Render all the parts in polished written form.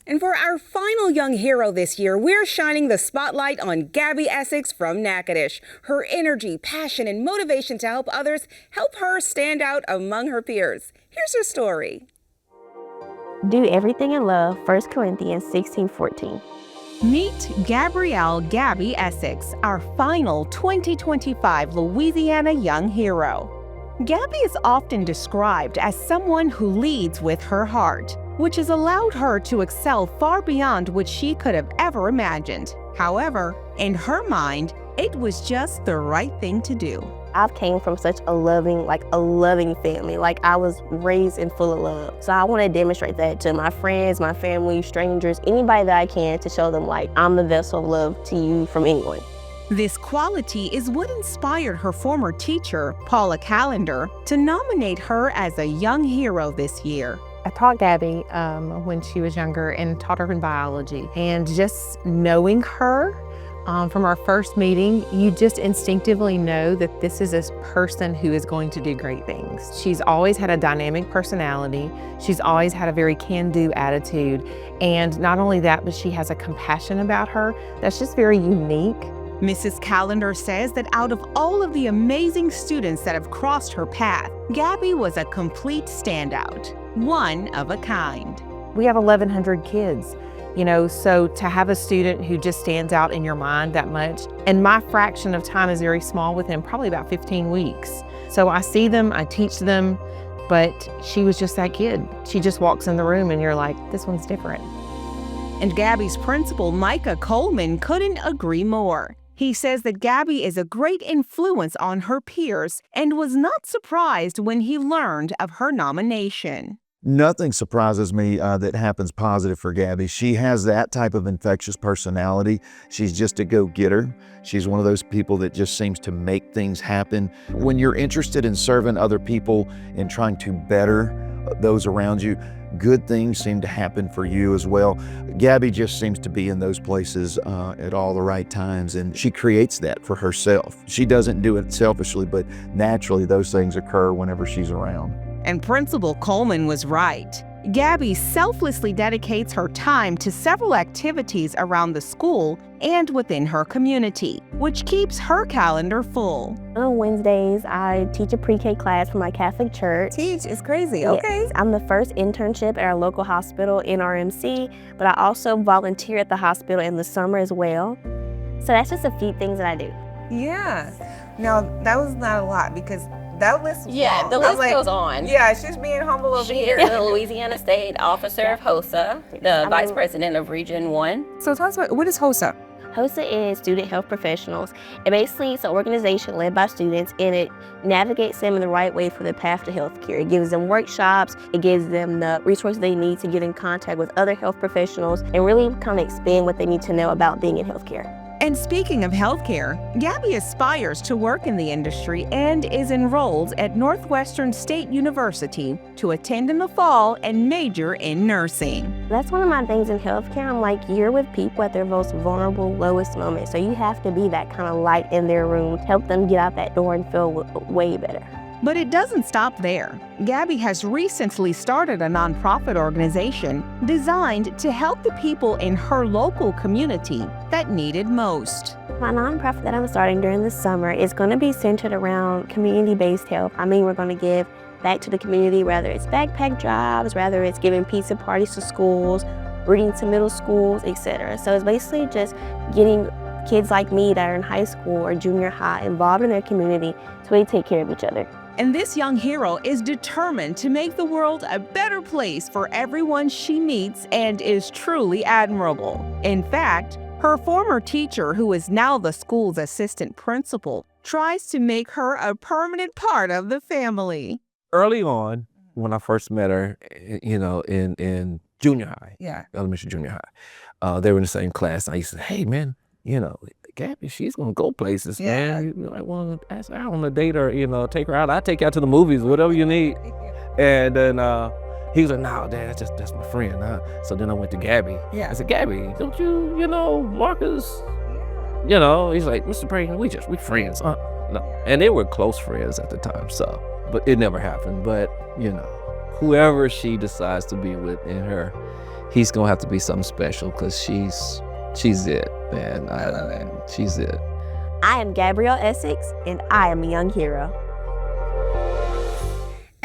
And for our final young hero this year, we're shining the spotlight on Gabby Essex from Natchitoches. Her energy, passion, and motivation to help others help her stand out among her peers. Here's her story. Do everything in love, 1 Corinthians 16:14. Meet Gabrielle Gabby Essex, our final 2025 Louisiana Young Hero. Gabby is often described as someone who leads with her heart, which has allowed her to excel far beyond what she could have ever imagined. However, in her mind, it was just the right thing to do. I've came from such a loving family. I was raised in full of love. So I want to demonstrate that to my friends, my family, strangers, anybody that I can, to show them I'm the vessel of love to you from anyone. This quality is what inspired her former teacher, Paula Callender, to nominate her as a young hero this year. I taught Gabby when she was younger and taught her in biology. And just knowing her from our first meeting, you just instinctively know that this is a person who is going to do great things. She's always had a dynamic personality. She's always had a very can-do attitude. And not only that, but she has a compassion about her that's just very unique. Mrs. Callender says that out of all of the amazing students that have crossed her path, Gabby was a complete standout, one of a kind. We have 1,100 kids, so to have a student who just stands out in your mind that much, and my fraction of time is very small with them, probably about 15 weeks. So I see them, I teach them, but she was just that kid. She just walks in the room and you're like, this one's different. And Gabby's principal, Micah Coleman, couldn't agree more. He says that Gabby is a great influence on her peers and was not surprised when he learned of her nomination. Nothing surprises me that happens positive for Gabby. She has that type of infectious personality. She's just a go-getter. She's one of those people that just seems to make things happen. When you're interested in serving other people and trying to better those around you, good things seem to happen for you as well. Gabby just seems to be in those places at all the right times, and she creates that for herself. She doesn't do it selfishly, but naturally those things occur whenever she's around. And Principal Coleman was right. Gabby selflessly dedicates her time to several activities around the school and within her community, which keeps her calendar full. On Wednesdays, I teach a pre-K class for my Catholic church. Teach is crazy, Yes. okay? I'm the first internship at our local hospital, NRMC, but I also volunteer at the hospital in the summer as well. So that's just a few things that I do. Yeah. Now, that was not a lot because that list was long. The I was list goes on. Yeah, she's being humble over She here. is the Louisiana State Officer of HOSA, the Vice President of Region 1. So tell us what is HOSA? HOSA is Student Health Professionals. It basically is an organization led by students, and it navigates them in the right way for the path to healthcare. It gives them workshops, it gives them the resources they need to get in contact with other health professionals and really kind of expand what they need to know about being in healthcare. And speaking of healthcare, Gabby aspires to work in the industry and is enrolled at Northwestern State University to attend in the fall and major in nursing. That's one of my things in healthcare. You're with people at their most vulnerable, lowest moment. So you have to be that kind of light in their room, help them get out that door and feel way better. But it doesn't stop there. Gabby has recently started a nonprofit organization designed to help the people in her local community that need it most. My nonprofit that I'm starting during the summer is going to be centered around community-based health. We're going to give back to the community, whether it's backpack drives, whether it's giving pizza parties to schools, reading to middle schools, etc. So it's basically just getting kids like me that are in high school or junior high involved in their community so they take care of each other. And this young hero is determined to make the world a better place for everyone she meets and is truly admirable. In fact, her former teacher, who is now the school's assistant principal, tries to make her a permanent part of the family. Early on, when I first met her, in junior high, elementary junior high, they were in the same class. I used to say, hey man, Gabby, she's gonna go places, man. I want to ask her out on a date or, take her out. I'll take you out to the movies, whatever you need. And then he was like, no, Dad, that's my friend. So then I went to Gabby. I said, Gabby, don't you, Marcus? He's like, Mr. Brayton, we friends. No. And they were close friends at the time, so, but it never happened. But, whoever she decides to be with in her he's gonna have to be something special because she's it, man. I love it. She's it. I am Gabrielle Essex, and I am a young hero.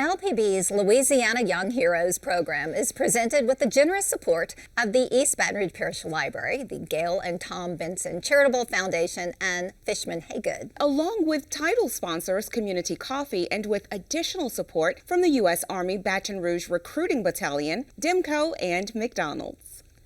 LPB's Louisiana Young Heroes program is presented with the generous support of the East Baton Rouge Parish Library, the Gail and Tom Benson Charitable Foundation, and Fishman Haygood. Along with title sponsors Community Coffee and with additional support from the U.S. Army Baton Rouge Recruiting Battalion, DIMCO, and McDonald's.